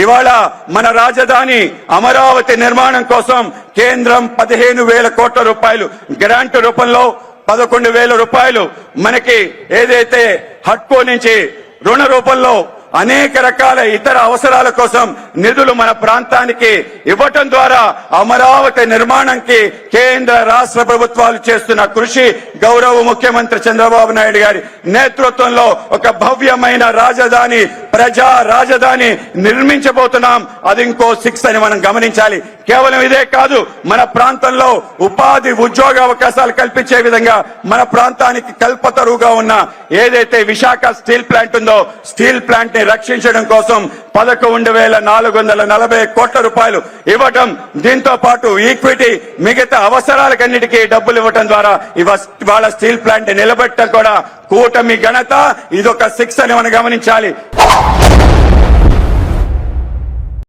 ఇవాళ మన రాజధాని అమరావతి నిర్మాణం కోసం కేంద్రం 15,000 కోట్ల రూపాయలు గ్రాంట్ రూపంలో 11,000 రూపాయలు మనకి ఏదైతే హడ్కో నుంచి రుణ రూపంలో అనేక రకాల ఇతర అవసరాల కోసం నిధులు మన ప్రాంతానికి ఇవ్వటం ద్వారా అమరావతి నిర్మాణానికి కేంద్ర రాష్ట్ర ప్రభుత్వాలు చేస్తున్న కృషి గౌరవ ముఖ్యమంత్రి చంద్రబాబు నాయుడు గారి నేతృత్వంలో ఒక భవ్యమైన రాజధాని ప్రజా రాజధాని నిర్మించబోతున్నాం. అది ఇంకో 6 అని మనం గమనించాలి. కేవలం ఇదే కాదు, మన ప్రాంతంలో ఉపాధి ఉద్యోగ అవకాశాలు కల్పించే విధంగా మన ప్రాంతానికి కల్పతరువుగా ఉన్న ఏదైతే విశాఖ స్టీల్ ప్లాంట్ ఉందో స్టీల్ ప్లాంట్ ని రక్షించడం కోసం 11,440 కోట్ల రూపాయలు ఇవ్వటం, దీంతో పాటు ఈక్విటీ మిగతా అవసరాలకన్నిటికీ డబ్బులు ఇవ్వటం ద్వారా ఇవాళ స్టీల్ ప్లాంట్ నిలబెట్టడం కూడా కూటమి ఘనత. ఇదొక 6 అని మనం గమనించాలి.